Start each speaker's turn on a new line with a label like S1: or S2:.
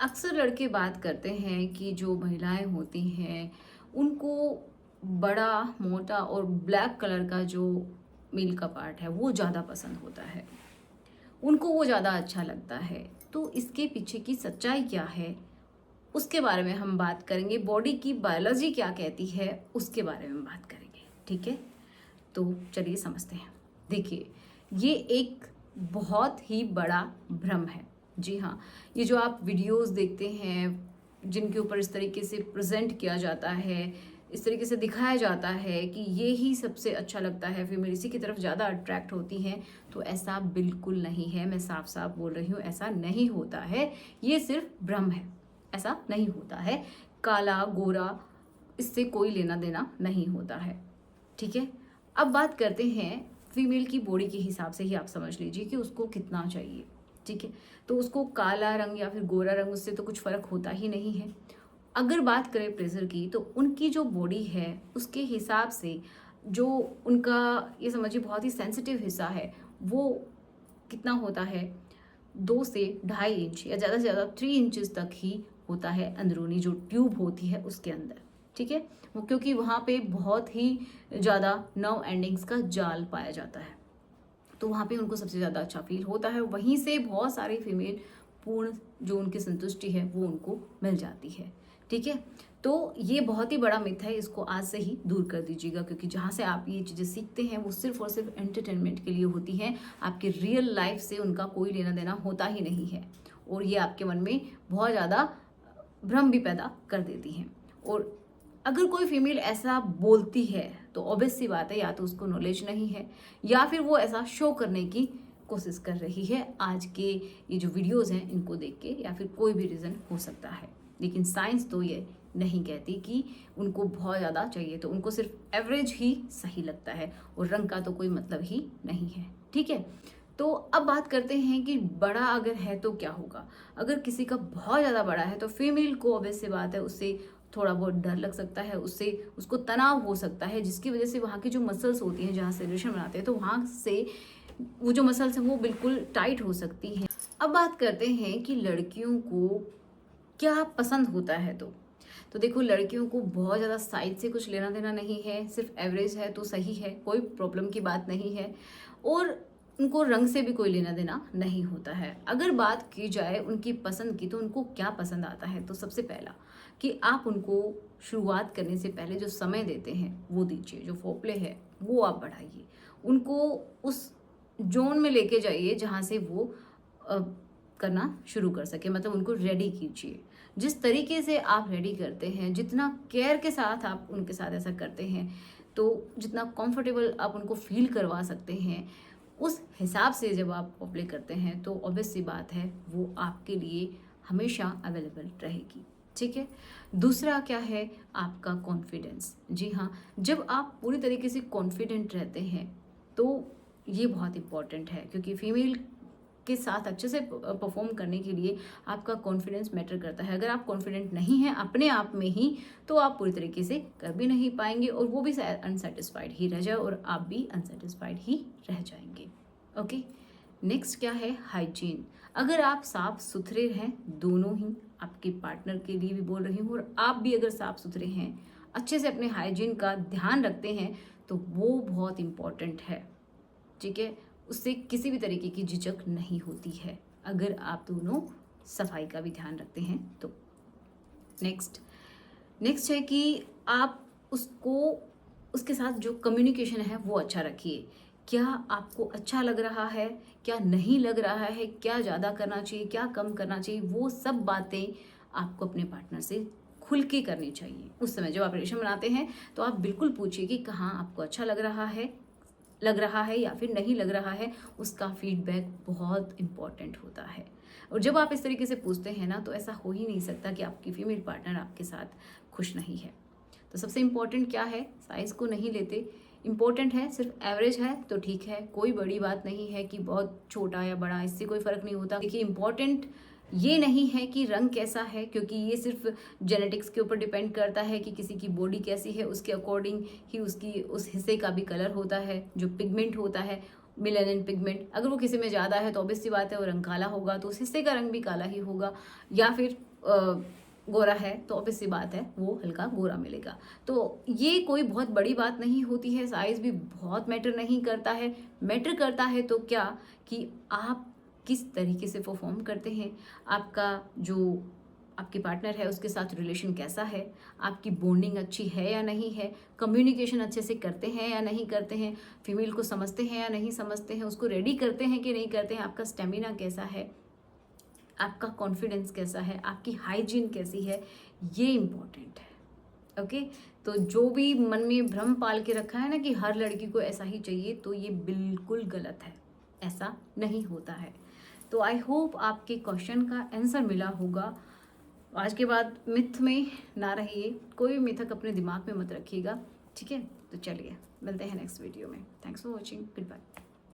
S1: अक्सर लड़के बात करते हैं कि जो महिलाएं होती हैं उनको बड़ा मोटा और ब्लैक कलर का जो मेल का पार्ट है वो ज़्यादा पसंद होता है, उनको वो ज़्यादा अच्छा लगता है। तो इसके पीछे की सच्चाई क्या है उसके बारे में हम बात करेंगे। बॉडी की बायोलॉजी क्या कहती है उसके बारे में बात करेंगे। ठीक है, तो चलिए समझते हैं। देखिए, ये एक बहुत ही बड़ा भ्रम है। जी हाँ, ये जो आप वीडियोस देखते हैं जिनके ऊपर इस तरीके से प्रेजेंट किया जाता है, इस तरीके से दिखाया जाता है कि ये ही सबसे अच्छा लगता है, फीमेल इसी की तरफ ज़्यादा अट्रैक्ट होती हैं, तो ऐसा बिल्कुल नहीं है। मैं साफ साफ बोल रही हूँ, ऐसा नहीं होता है। ये सिर्फ भ्रम है, ऐसा नहीं होता है। काला गोरा इससे कोई लेना देना नहीं होता है। ठीक है, अब बात करते हैं फीमेल की बॉडी के हिसाब से ही। आप समझ लीजिए कि उसको कितना चाहिए। ठीक है, तो उसको काला रंग या फिर गोरा रंग, उससे तो कुछ फर्क होता ही नहीं है। अगर बात करें प्लेजर की, तो उनकी जो बॉडी है उसके हिसाब से जो उनका, ये समझिए बहुत ही सेंसिटिव हिस्सा है, वो कितना होता है, 2 से 2.5 इंच या ज़्यादा से ज़्यादा 3 इंचेस तक ही होता है अंदरूनी जो ट्यूब होती है उसके अंदर। ठीक है, वो क्योंकि वहाँ पे बहुत ही ज़्यादा नर्व एंडिंग्स का जाल पाया जाता है, तो वहाँ पे उनको सबसे ज़्यादा अच्छा फील होता है। वहीं से बहुत सारी फीमेल पूर्ण जो उनकी संतुष्टि है वो उनको मिल जाती है। ठीक है, तो ये बहुत ही बड़ा मिथ है, इसको आज से ही दूर कर दीजिएगा, क्योंकि जहाँ से आप ये चीज़ें सीखते हैं वो सिर्फ और सिर्फ एंटरटेनमेंट के लिए होती हैं। आपके रियल लाइफ से उनका कोई लेना देना होता ही नहीं है, और ये आपके मन में बहुत ज़्यादा भ्रम भी पैदा कर देती हैं। और अगर कोई फीमेल ऐसा बोलती है तो ऑब्वियस सी बात है, या तो उसको नॉलेज नहीं है या फिर वो ऐसा शो करने की कोशिश कर रही है। आज के ये जो वीडियोस हैं इनको देख के, या फिर कोई भी रीज़न हो सकता है, लेकिन साइंस तो ये नहीं कहती कि उनको बहुत ज़्यादा चाहिए। तो उनको सिर्फ एवरेज ही सही लगता है, और रंग का तो कोई मतलब ही नहीं है। ठीक है, तो अब बात करते हैं कि बड़ा अगर है तो क्या होगा। अगर किसी का बहुत ज़्यादा बड़ा है तो फीमेल को ऑब्वियस सी बात है उससे थोड़ा बहुत डर लग सकता है, उससे उसको तनाव हो सकता है, जिसकी वजह से वहाँ की जो मसल्स होती हैं जहाँ से रिलेशन बनाते हैं, तो वहाँ से वो जो मसल्स हैं वो बिल्कुल टाइट हो सकती हैं। अब बात करते हैं कि लड़कियों को क्या पसंद होता है। तो देखो, लड़कियों को बहुत ज़्यादा साइज से कुछ लेना देना नहीं है, सिर्फ एवरेज है तो सही है, कोई प्रॉब्लम की बात नहीं है। और उनको रंग से भी कोई लेना देना नहीं होता है। अगर बात की जाए उनकी पसंद की, तो उनको क्या पसंद आता है, तो सबसे पहला कि आप उनको शुरुआत करने से पहले जो समय देते हैं वो दीजिए, जो फोरप्ले है वो आप बढ़ाइए, उनको उस जोन में लेके जाइए जहाँ से वो करना शुरू कर सके, मतलब उनको रेडी कीजिए। जिस तरीके से आप रेडी करते हैं, जितना केयर के साथ आप उनके साथ ऐसा करते हैं, तो जितना कंफर्टेबल आप उनको फील करवा सकते हैं, उस हिसाब से जब आप अप्लाई करते हैं तो ऑब्वियस सी बात है वो आपके लिए हमेशा अवेलेबल रहेगी। ठीक है, दूसरा क्या है, आपका कॉन्फिडेंस। जी हाँ, जब आप पूरी तरीके से कॉन्फिडेंट रहते हैं तो ये बहुत इम्पॉर्टेंट है, क्योंकि फीमेल के साथ अच्छे से परफॉर्म करने के लिए आपका कॉन्फिडेंस मैटर करता है। अगर आप कॉन्फिडेंट नहीं हैं अपने आप में ही, तो आप पूरी तरीके से कर भी नहीं पाएंगे, और वो भी अनसेटिस्फाइड ही रह जाए और आप भी अनसेटिस्फाइड ही रह जाएंगे। ओके, नेक्स्ट क्या है, हाइजीन। अगर आप साफ सुथरे हैं, दोनों ही, आपके पार्टनर के लिए भी बोल रही हूँ और आप भी अगर साफ सुथरे हैं, अच्छे से अपने हाइजीन का ध्यान रखते हैं, तो वो बहुत इम्पॉर्टेंट है। ठीक है, उससे किसी भी तरीके की झिझक नहीं होती है अगर आप दोनों सफाई का भी ध्यान रखते हैं तो। नेक्स्ट है कि आप उसको, उसके साथ जो कम्युनिकेशन है वो अच्छा रखिए। क्या आपको अच्छा लग रहा है, क्या नहीं लग रहा है, क्या ज़्यादा करना चाहिए, क्या कम करना चाहिए, वो सब बातें आपको अपने पार्टनर से खुल के करनी चाहिए। उस समय जब आप रिलेशन बनाते हैं तो आप बिल्कुल पूछिए कि कहाँ आपको अच्छा लग रहा है या फिर नहीं लग रहा है। उसका फीडबैक बहुत इम्पॉर्टेंट होता है, और जब आप इस तरीके से पूछते हैं ना, तो ऐसा हो ही नहीं सकता कि आपकी फीमेल पार्टनर आपके साथ खुश नहीं है। तो सबसे इम्पॉर्टेंट क्या है, साइज़ को नहीं लेते, इम्पॉर्टेंट है सिर्फ एवरेज है तो ठीक है, कोई बड़ी बात नहीं है कि बहुत छोटा या बड़ा, इससे कोई फ़र्क नहीं होता। देखिए, इम्पॉर्टेंट ये नहीं है कि रंग कैसा है, क्योंकि ये सिर्फ जेनेटिक्स के ऊपर डिपेंड करता है कि किसी की बॉडी कैसी है, उसके अकॉर्डिंग ही उसकी उस हिस्से का भी कलर होता है, जो पिगमेंट होता है, मिलेनिन पिगमेंट। अगर वो किसी में ज़्यादा है तो ऑब्वियस सी बात है वो रंग काला होगा, तो उस हिस्से का रंग भी काला ही होगा। या फिर गोरा है तो ऑब्वियस सी बात है वो हल्का गोरा मिलेगा। तो ये कोई बहुत बड़ी बात नहीं होती है, साइज़ भी बहुत मैटर नहीं करता है। मैटर करता है तो क्या कि आप किस तरीके से परफॉर्म करते हैं, आपका जो आपके पार्टनर है उसके साथ रिलेशन कैसा है, आपकी बॉन्डिंग अच्छी है या नहीं है, कम्युनिकेशन अच्छे से करते हैं या नहीं करते हैं, फीमेल को समझते हैं या नहीं समझते हैं, उसको रेडी करते हैं कि नहीं करते हैं, आपका स्टेमिना कैसा है, आपका कॉन्फिडेंस कैसा है, आपकी हाइजीन कैसी है, ये इम्पोर्टेंट है। ओके, तो जो भी मन में भ्रम पाल के रखा है ना कि हर लड़की को ऐसा ही चाहिए, तो ये बिल्कुल गलत है, ऐसा नहीं होता है। तो आई होप आपके क्वेश्चन का आंसर मिला होगा। आज के बाद मिथ में ना रहिए, कोई मिथक अपने दिमाग में मत रखिएगा, ठीक है। तो चलिए मिलते हैं नेक्स्ट वीडियो में। Thanks for watching, good bye.